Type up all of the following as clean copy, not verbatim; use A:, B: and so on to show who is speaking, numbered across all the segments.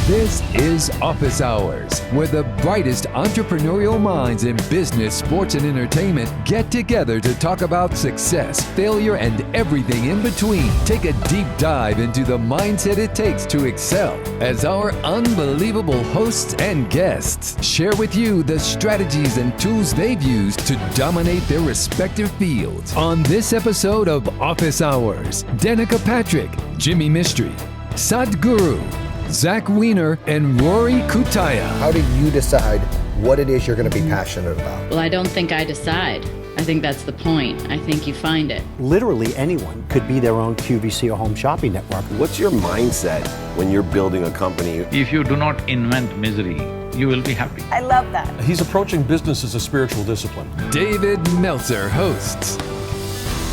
A: This is Office Hours, where the brightest entrepreneurial minds in business, sports, and entertainment get together to talk about success, failure, and everything in between. Take a deep dive into the mindset it takes to excel as our unbelievable hosts and guests share with you the strategies and tools they've used to dominate their respective fields. On this episode of Office Hours, Danica Patrick, Jimmy Mistry, Sadhguru, Zach Wiener, and Rory Kutaya.
B: How do you decide what it is you're going to be passionate about?
C: Well, I don't think I decide. I think that's the point. I think you find it.
D: Literally anyone could be their own QVC or home shopping network.
E: What's your mindset when you're building a company?
F: If you do not invent misery, you will be happy.
G: I love that.
H: He's approaching business as a spiritual discipline.
A: David Meltzer hosts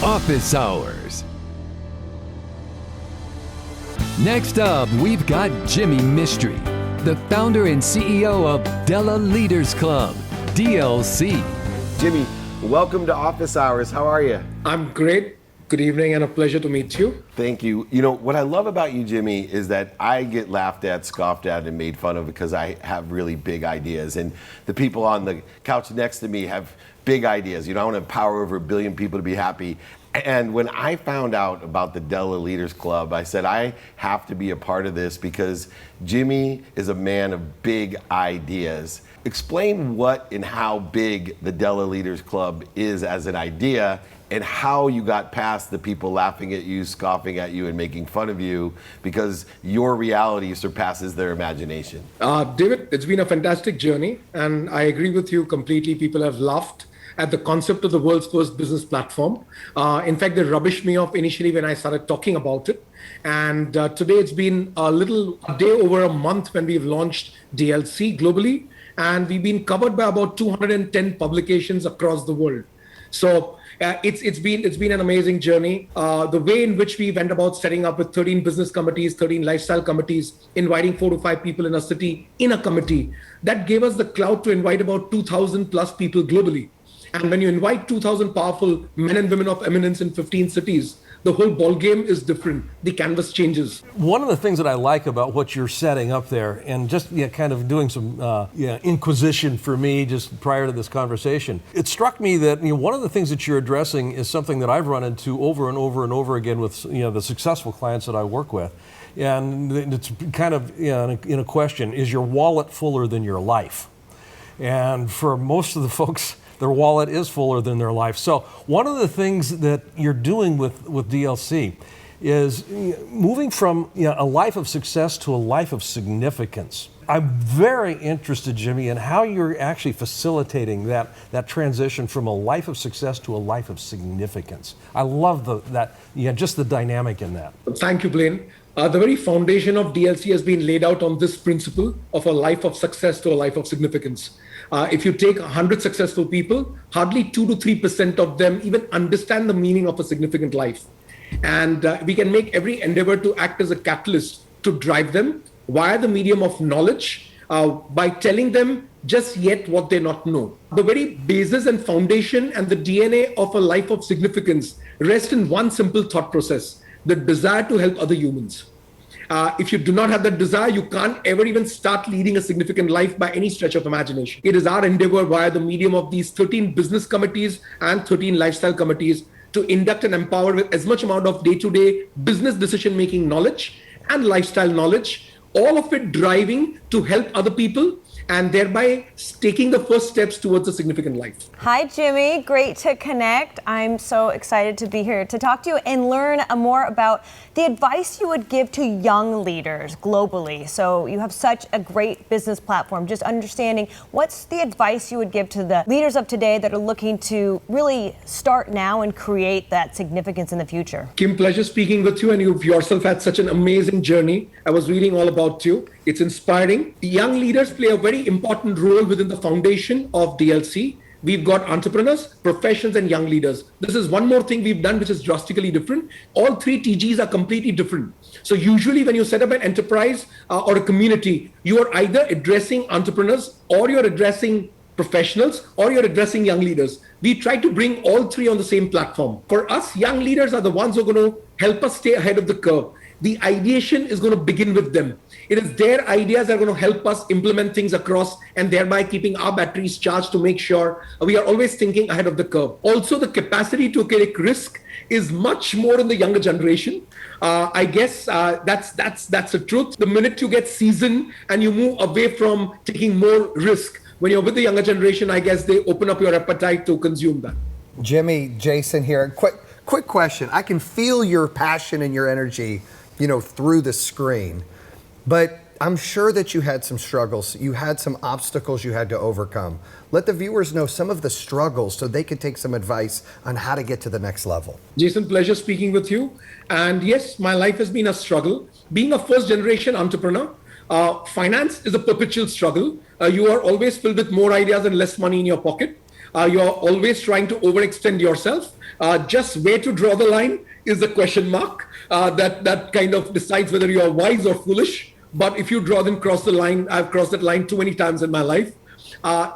A: Office Hours. Next up, we've got Jimmy Mistry, the founder and CEO of Della Leaders Club, DLC.
E: Jimmy, welcome to Office Hours. How are you?
I: I'm great. Good evening and a pleasure to meet you.
E: Thank you. You know, what I love about you, Jimmy, is that I get laughed at, scoffed at, and made fun of because I have really big ideas. And the people on the couch next to me have big ideas. You know, I want to empower over 1 billion people to be happy. And when I found out about the Della Leaders Club, I said, I have to be a part of this because Jimmy is a man of big ideas. Explain what and how big the Della Leaders Club is as an idea and how you got past the people laughing at you, scoffing at you, and making fun of you because your reality surpasses their imagination.
I: David, it's been a fantastic journey, and I agree with you completely. People have laughed at the concept of the world's first business platform. In fact, they rubbished me off initially when I started talking about it. And today it's been a day over a month when we've launched DLC globally. And we've been covered by about 210 publications across the world. So it's been an amazing journey. The way in which we went about setting up with 13 business committees, 13 lifestyle committees, inviting 4 to 5 people in a city in a committee, that gave us the clout to invite about 2,000 plus people globally. And when you invite 2,000 powerful men and women of eminence in 15 cities, the whole ball game is different. The canvas changes.
H: One of the things that I like about what you're setting up there, and just kind of doing some inquisition for me just prior to this conversation, it struck me that one of the things that you're addressing is something that I've run into over and over and over again with the successful clients that I work with. And it's kind of in a question, is your wallet fuller than your life? And for most of the folks, their wallet is fuller than their life. So one of the things that you're doing with DLC is moving from a life of success to a life of significance. I'm very interested, Jimmy, in how you're actually facilitating that transition from a life of success to a life of significance. I love just the dynamic in that.
I: Thank you, Blaine. The very foundation of DLC has been laid out on this principle of a life of success to a life of significance. If you take 100 successful people, hardly 2 to 3% of them even understand the meaning of a significant life. And we can make every endeavor to act as a catalyst to drive them via the medium of knowledge by telling them just yet what they not know. The very basis and foundation and the DNA of a life of significance rest in one simple thought process: the desire to help other humans. If you do not have that desire, you can't ever even start leading a significant life by any stretch of imagination. It is our endeavor via the medium of these 13 business committees and 13 lifestyle committees to induct and empower with as much amount of day-to-day business decision-making knowledge and lifestyle knowledge, all of it driving to help other people and thereby taking the first steps towards a significant life.
G: Hi, Jimmy. Great to connect. I'm so excited to be here to talk to you and learn more about the advice you would give to young leaders globally. So you have such a great business platform. Just understanding what's the advice you would give to the leaders of today that are looking to really start now and create that significance in the future.
I: Kim, pleasure speaking with you, and you've yourself had such an amazing journey. I was reading all about you. It's inspiring. Young leaders play a very important role within the foundation of DLC. We've got entrepreneurs, professionals, and young leaders. This is one more thing we've done which is drastically different. All 3 TGs are completely different. So usually when you set up an enterprise or a community, you are either addressing entrepreneurs or you're addressing professionals or you're addressing young leaders. We try to bring all 3 on the same platform. For us, young leaders are the ones who are going to help us stay ahead of the curve. the ideation is going to begin with them. It is their ideas that are going to help us implement things across and thereby keeping our batteries charged to make sure we are always thinking ahead of the curve. Also, the capacity to take risk is much more in the younger generation. I guess that's the truth. The minute you get seasoned and you move away from taking more risk, when you're with the younger generation, I guess they open up your appetite to consume that.
B: Jimmy, Jason here. Quick question. I can feel your passion and your energy, through the screen. But I'm sure that you had some struggles. You had some obstacles you had to overcome. Let the viewers know some of the struggles so they could take some advice on how to get to the next level.
I: Jason, pleasure speaking with you. And yes, my life has been a struggle. Being a first generation entrepreneur, finance is a perpetual struggle. You are always filled with more ideas and less money in your pocket. You are always trying to overextend yourself. Just where to draw the line is the question mark that kind of decides whether you are wise or foolish. But if you cross the line, I've crossed that line too many times in my life.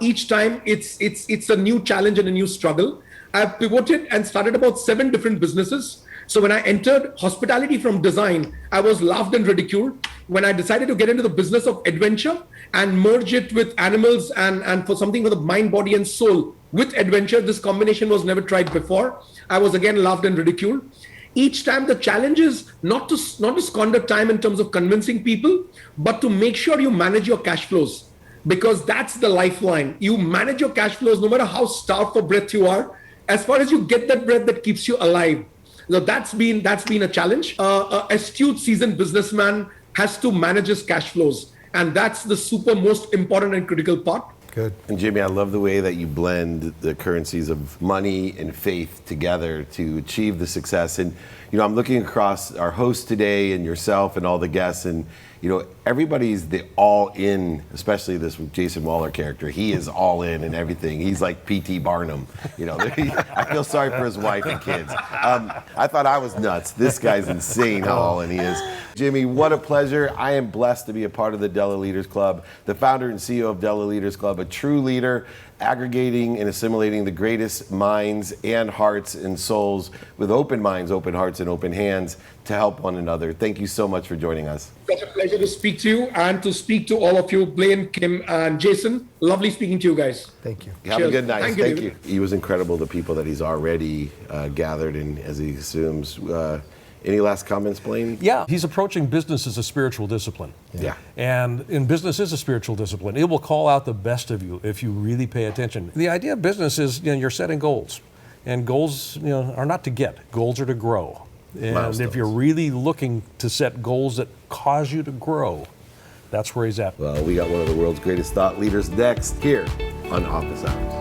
I: Each time it's a new challenge and a new struggle. I've pivoted and started about 7 different businesses. So when I entered hospitality from design, I was laughed and ridiculed. When I decided to get into the business of adventure and merge it with animals and for something for the mind, body, and soul with adventure, this combination was never tried before. I was again laughed and ridiculed. Each time the challenge is not to squander time in terms of convincing people, but to make sure you manage your cash flows, because that's the lifeline. You manage your cash flows no matter how starved for breath you are, as far as you get that breath that keeps you alive. So that's been a challenge. A astute, seasoned businessman has to manage his cash flows, and that's the most important and critical part.
B: Good.
E: And Jimmy, I love the way that you blend the currencies of money and faith together to achieve the success. And I'm looking across our host today and yourself and all the guests, and everybody's the all in, especially this Jason Waller character. He is all in and everything. He's like P.T. Barnum. I feel sorry for his wife and kids. I thought I was nuts. This guy's insane how all in he is. Jimmy, what a pleasure. I am blessed to be a part of the Della Leaders Club, the founder and CEO of Della Leaders Club, a true leader, aggregating and assimilating the greatest minds and hearts and souls with open minds, open hearts, and open hands to help one another. Thank you so much for joining us.
I: Such a pleasure to speak to you and to speak to all of you, Blaine, Kim, and Jason. Lovely speaking to you guys.
B: Thank you.
E: Have a good night.
I: Thank you.
E: He was incredible, the people that he's already gathered, and as he assumes. Any last comments, Blaine?
H: Yeah, he's approaching business as a spiritual discipline.
E: Yeah.
H: And business is a spiritual discipline. It will call out the best of you if you really pay attention. The idea of business is you're setting goals. And goals are not to get, goals are to grow. And
E: Milestones.
H: if you're really looking to set goals that cause you to grow, that's where he's at.
E: Well, we got one of the world's greatest thought leaders next here on Office Hours.